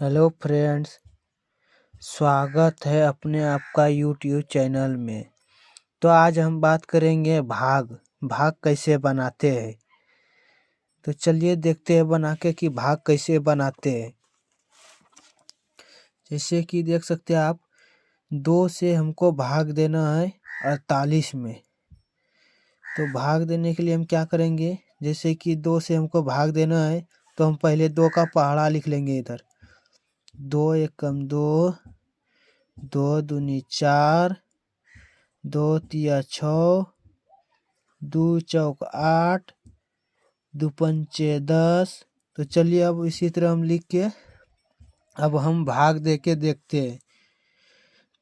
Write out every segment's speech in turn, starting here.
Hello friends, स्वागत है अपने आपका यूट्यूब चैनल में। तो आज हम बात करेंगे भाग कैसे बनाते हैं। तो चलिए देखते हैं बना के कि भाग कैसे बनाते हैं। जैसे कि देख सकते हैं आप, 2 से हमको भाग देना है 48 में। तो भाग देने के लिए हम क्या करेंगे, जैसे कि 2 से हमको भाग देना है तो हम पहले 2 का पहाड़ा लिख लेंगे। इधर 2 एकम 2, 2 दूनी 4, 2 तिया 6, 2 चौक 8, 2 पंचे 10। तो चलिए अब इसी तरह हम लिख के अब हम भाग दे के देखते हैं।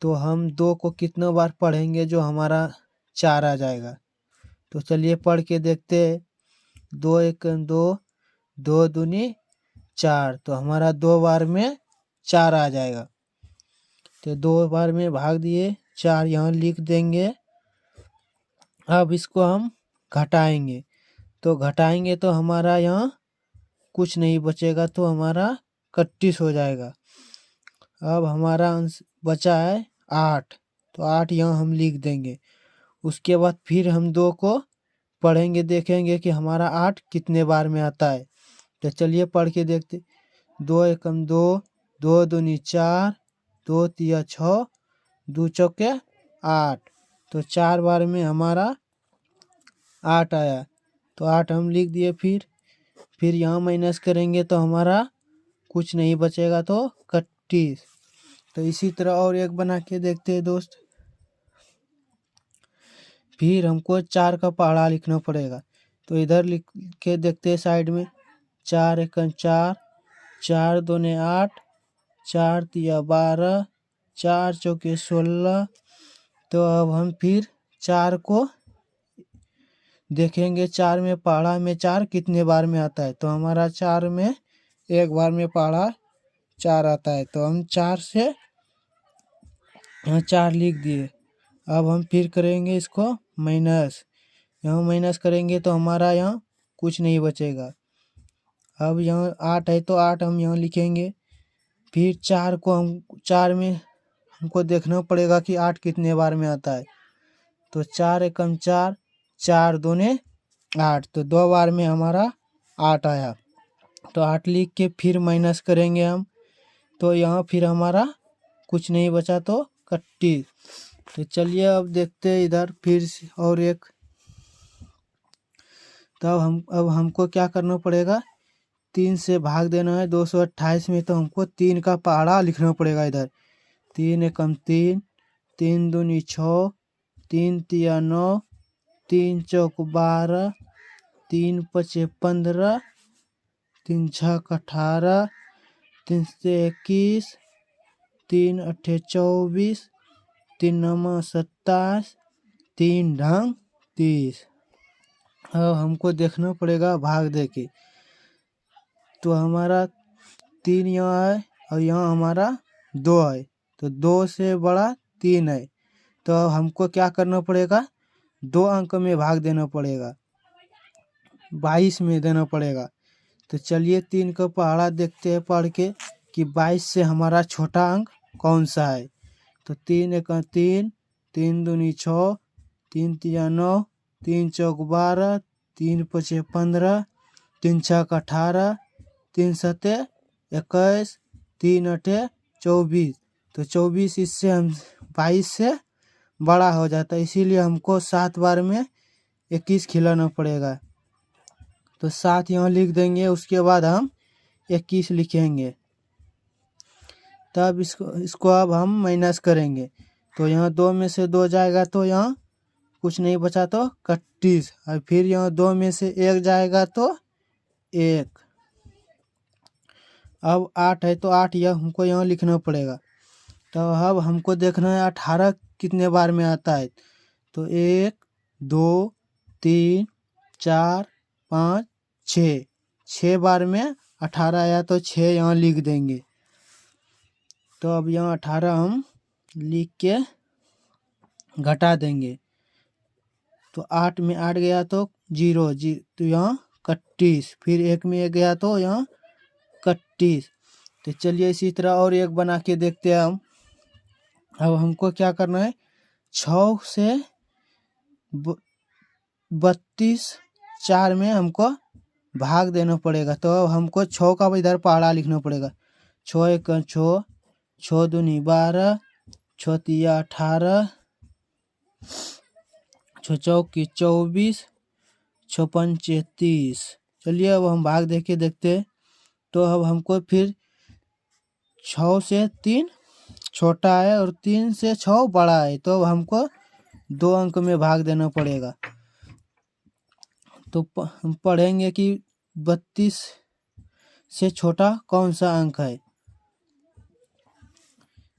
तो हम 2 को कितना बार पढ़ेंगे जो हमारा 4 आ जाएगा। तो चलिए पढ़ के देखते हैं। 2 एकम 2, 2 दूनी 4, तो हमारा 2 बार में 4 आ जाएगा। तो 2 बार में भाग दिए, 4 यहाँ लिख देंगे। अब इसको हम घटाएंगे, तो घटाएंगे तो हमारा यहाँ कुछ नहीं बचेगा, तो हमारा 31 हो जाएगा। अब हमारा अंश बचा है 8, तो 8 यहाँ हम लिख देंगे। उसके बाद फिर हम 2 को पढ़ेंगे, देखेंगे कि हमारा 8 कितने बार में आता है। तो चलिए पढ़ के देखते। 2 एकम 2, 2 दूनी 4, 2 तिया 6, 2 चौके 8। तो 4 बार में हमारा 8 आया, तो 8 हम लिख दिए। फिर यहाँ माइनस करेंगे तो हमारा कुछ नहीं बचेगा, तो 31। तो इसी तरह और एक बना के देखते हैं दोस्त। फिर हमको 4 का पहाड़ा लिखना पड़ेगा। तो इधर लिख के देखते हैं साइड में। 4 एकम 4, 4 दूने 8, 4 तिया 12, 4 चौके 16। तो अब हम फिर 4 को देखेंगे, 4 में पहाड़ा में 4 कितने बार में आता है। तो हमारा 4 में एक बार में पहाड़ा 4 आता है, तो हम 4 से यहाँ 4 लिख दिए। अब हम फिर करेंगे इसको माइनस। यहाँ माइनस करेंगे तो हमारा यहाँ कुछ नहीं बचेगा। अब यहाँ 8 है तो 8 हम यहाँ लिखेंगे। फिर 4 को हम 4 में हमको देखना पड़ेगा कि 8 कितने बार में आता है। तो 4 एकम 4, 4 दूने 8, तो 2 बार में हमारा 8 आया। तो 8 लिख के फिर माइनस करेंगे हम, तो यहाँ फिर हमारा कुछ नहीं बचा, तो 31। तो चलिए अब देखते हैं इधर फिर और एक। तब अब हमको क्या करना पड़ेगा, 3 से भाग देना है 228 में, तो हमको 3 का पहाड़ा लिखना पड़ेगा इधर। 3 एकम 3, 3 दूनी 6, 3 तिया 9, 3 चौक 12, 3 पचे 15, 3 छक 18, 3 से 21, 3 अठे 24, 3 नमा 27, 3 ढंग 30। अब हमको देखना पड़ेगा भाग दे के। तो हमारा 3 यहाँ है और यहाँ हमारा 2 है, तो 2 से बड़ा 3 है। तो हमको क्या करना पड़ेगा, 2 अंक में भाग देना पड़ेगा, 22 में देना पड़ेगा। तो चलिए 3 का पहाड़ा देखते हैं पढ़ के कि 22 से हमारा छोटा अंक कौन सा है। तो 3 एकम 3, 3 दूनी 6, 3 तिया 9, 3 चौक 12, 3 पचे 15, 3 छक 18, 3 सते 21, 3 अठे 24। तो 24 इससे हम 22 से बड़ा हो जाता है, इसीलिए हमको 7 बार में 21 खिलाना पड़ेगा। तो 7 यहाँ लिख देंगे, उसके बाद हम 21 लिखेंगे। तब इसको अब हम माइनस करेंगे। तो यहाँ 2 में से 2 जाएगा तो यहाँ कुछ नहीं बचा, तो 31। और फिर यहाँ 2 में से 1 जाएगा तो 1। अब 8 है तो 8 यह हमको यहाँ लिखना पड़ेगा। तो अब हमको देखना है 18 कितने बार में आता है। तो 1 2 3 4 5 6, 6 बार में 18 आया, तो 6 यहाँ लिख देंगे। तो अब यहाँ 18 हम लिख के घटा देंगे। तो 8 में 8 गया तो 0, तो यहाँ 31। फिर 1 में 1 गया तो यहाँ 31। तो चलिए इसी तरह और एक बना के देखते हैं हम। अब हमको क्या करना है, 6 से 32 4 में हमको भाग देना पड़ेगा। तो अब हमको 6 का इधर पहाड़ा लिखना पड़ेगा। 6 1 6, 6 2 12, 6 3 18, 6 4 24, 6 5 30। चलिए अब हम भाग देके देखते हैं। तो अब हमको फिर 6 से 3 छोटा है और 3 से 6 बड़ा है, तो अब हमको 2 अंक में भाग देना पड़ेगा। तो हम पढ़ेंगे कि 32 से छोटा कौन सा अंक है।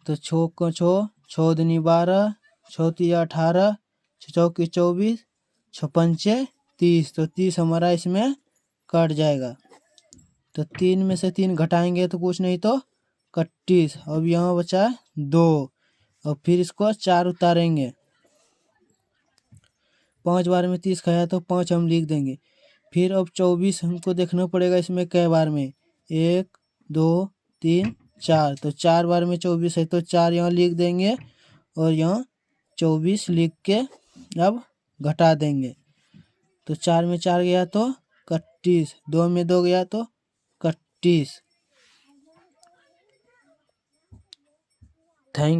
तो 6 को 6, 6 दूनी 12, 6 3 18, 6 4 24, 6 5 30। तो 30 हमारा इसमें कट जाएगा। तो 3 में से 3 घटाएंगे तो कुछ नहीं तो 31। अब यहाँ बचा 2 और फिर इसको 4 उतारेंगे। 5 बार में 30 खाया तो 5 हम लिख देंगे। फिर अब 24 हमको देखना पड़ेगा इसमें कै बार में, 1 2 3 4। तो 4 बार में 24 है तो 4 यहाँ लिख देंगे और यहाँ 24 लिख के अब घटा देंगे। तो 4 में 4 गया तो 31, 2 में 2 गया तो 31। थैंक